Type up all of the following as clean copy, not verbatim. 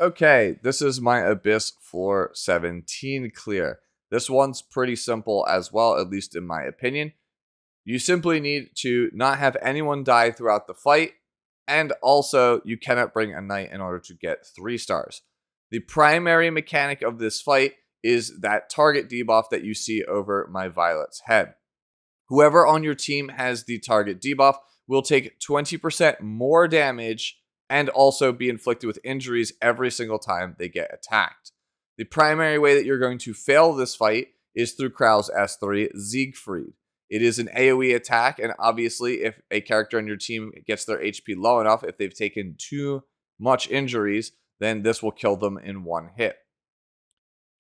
Okay, this is my Abyss Floor 17 clear. This one's pretty simple as well, at least in my opinion. You simply need to not have anyone die throughout the fight, and also you cannot bring a knight in order to get 3 stars. The primary mechanic of this fight is that target debuff that you see over my Violet's head. Whoever on your team has the target debuff will take 20% more damage and also be inflicted with injuries every single time they get attacked. The primary way that you're going to fail this fight is through Krau's S3, Siegfried. It is an AoE attack, and obviously, if a character on your team gets their HP low enough, if they've taken too much injuries, then this will kill them in one hit.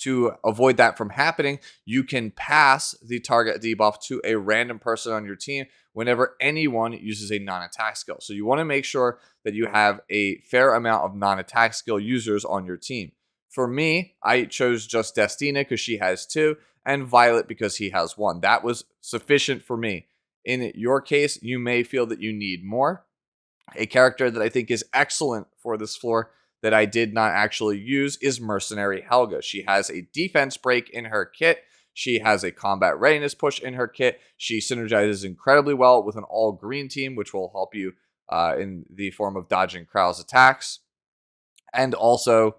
To avoid that from happening, you can pass the target debuff to a random person on your team whenever anyone uses a non-attack skill. So you want to make sure that you have a fair amount of non-attack skill users on your team. For me, I chose just Destina because she has 2, and Violet because he has 1. That was sufficient for me. In your case, you may feel that you need more. A character that I think is excellent for this floor that I did not actually use is Mercenary Helga. She has a defense break in her kit. She has a combat readiness push in her kit. She synergizes incredibly well with an all green team, which will help you in the form of dodging Krau's attacks. And also,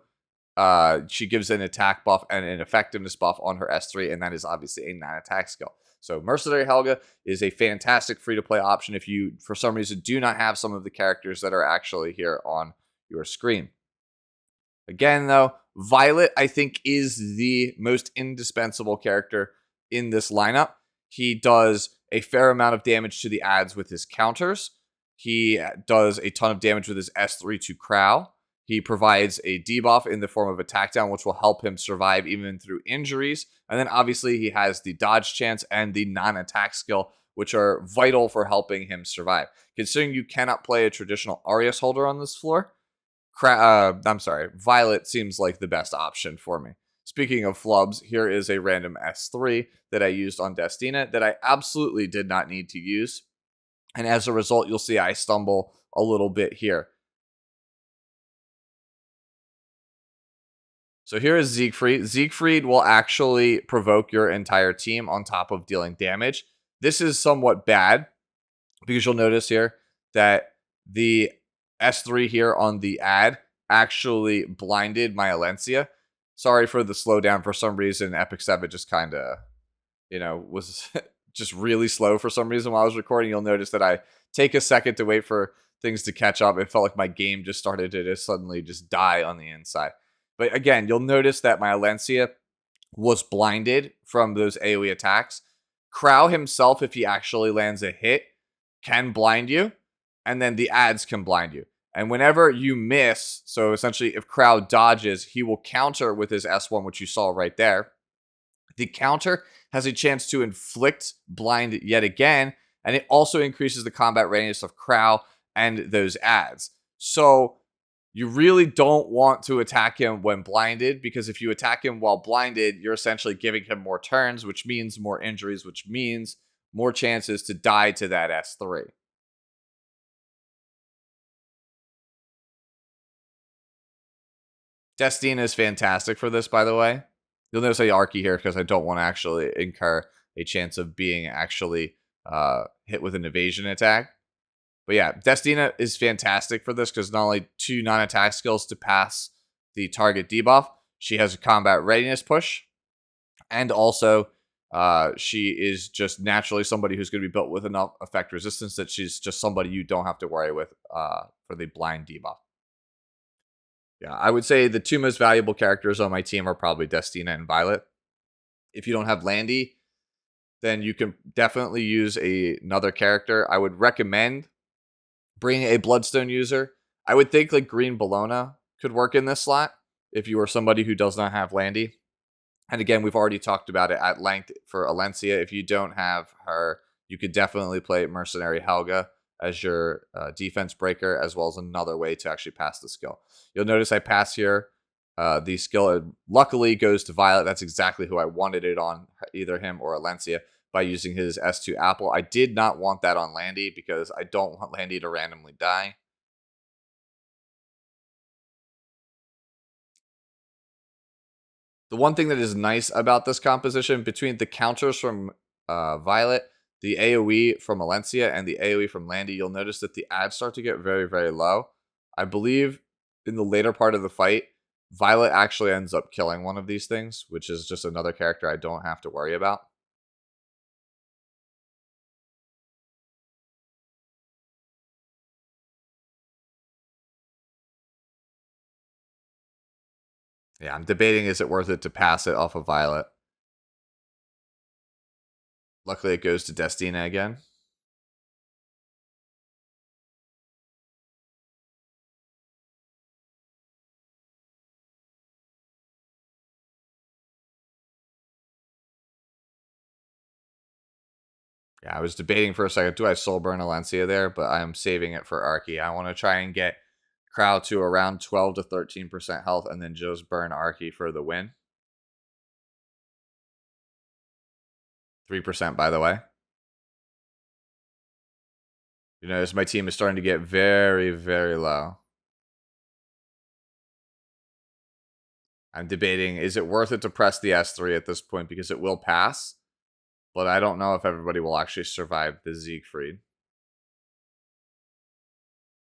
she gives an attack buff and an effectiveness buff on her S3, and that is obviously a non-attack skill. So Mercenary Helga is a fantastic free-to-play option if you, for some reason, do not have some of the characters that are actually here on your screen. Again, though, Violet, I think, is the most indispensable character in this lineup. He does a fair amount of damage to the adds with his counters. He does a ton of damage with his S3 to Krau. He provides a debuff in the form of attack down, which will help him survive even through injuries. And then obviously he has the dodge chance and the non-attack skill, which are vital for helping him survive. Considering you cannot play a traditional Arius holder on this floor, Violet seems like the best option for me. Speaking of flubs, here is a random S3 that I used on Destina that I absolutely did not need to use. And as a result, you'll see I stumble a little bit here. So here is Siegfried. Siegfried will actually provoke your entire team on top of dealing damage. This is somewhat bad because you'll notice here that the S3 here on the ad actually blinded my Alencia. Sorry for the slowdown. For some reason, Epic 7 just kind of, was just really slow for some reason while I was recording. You'll notice that I take a second to wait for things to catch up. It felt like my game just started to just suddenly just die on the inside. But again, you'll notice that my Alencia was blinded from those AoE attacks. Krau himself, if he actually lands a hit, can blind you, and then the ads can blind you. And whenever you miss, so essentially if Krau dodges, he will counter with his S1, which you saw right there. The counter has a chance to inflict blind yet again, and it also increases the combat readiness of Krau and those ads. So you really don't want to attack him when blinded, because if you attack him while blinded, you're essentially giving him more turns, which means more injuries, which means more chances to die to that S3. Destina is fantastic for this, by the way. You'll notice I Arky here because I don't want to actually incur a chance of being actually hit with an evasion attack. But yeah, Destina is fantastic for this because not only 2 non-attack skills to pass the target debuff, she has a combat readiness push, and also she is just naturally somebody who's going to be built with enough effect resistance that she's just somebody you don't have to worry with for the blind debuff. Yeah, I would say the 2 most valuable characters on my team are probably Destina and Violet. If you don't have Landy, then you can definitely use another character. I would recommend bringing a Bloodstone user. I would think like Green Bologna could work in this slot if you are somebody who does not have Landy. And again, we've already talked about it at length for Alencia. If you don't have her, you could definitely play Mercenary Helga as your defense breaker, as well as another way to actually pass the skill. You'll notice I pass here. The skill luckily goes to Violet. That's exactly who I wanted it on, either him or Alencia, by using his S2 Apple. I did not want that on Landy because I don't want Landy to randomly die. The one thing that is nice about this composition, between the counters from Violet, the AoE from Alencia, and the AoE from Landy, you'll notice that the ads start to get very, very low. I believe in the later part of the fight, Violet actually ends up killing one of these things, which is just another character I don't have to worry about. Yeah, I'm debating, is it worth it to pass it off of Violet? Luckily, it goes to Destina again. Yeah, I was debating for a second, do I soul burn Alencia there? But I'm saving it for Arky. I want to try and get Crow to around 12 to 13% health and then just burn Arky for the win. 3%, by the way. You notice my team is starting to get very, very low. I'm debating, is it worth it to press the S3 at this point? Because it will pass. But I don't know if everybody will actually survive the Siegfried.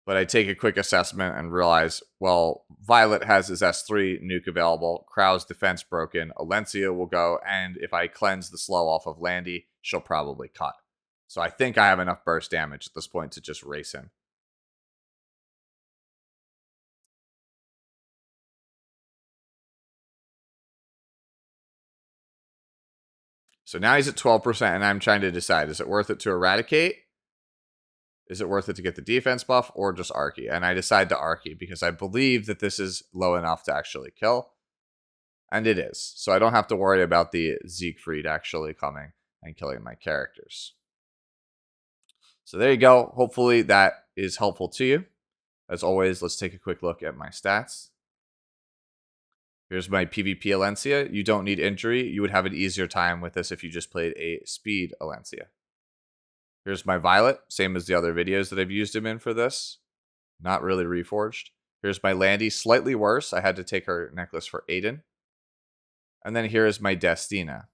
But I take a quick assessment and realize, well, Violet has his S3 nuke available, Crow's defense broken, Alencia will go, and if I cleanse the slow off of Landy, she'll probably cut. So I think I have enough burst damage at this point to just race him. So now he's at 12%, and I'm trying to decide, is it worth it to eradicate? Is it worth it to get the defense buff, or just Arky? And I decide to Arky because I believe that this is low enough to actually kill. And it is. So I don't have to worry about the Siegfried actually coming and killing my characters. So there you go. Hopefully that is helpful to you. As always, let's take a quick look at my stats. Here's my PvP Alencia. You don't need injury. You would have an easier time with this if you just played a speed Alencia. Here's my Violet. Same as the other videos that I've used him in for this. Not really reforged. Here's my Landy. Slightly worse. I had to take her necklace for Aiden. And then here is my Destina.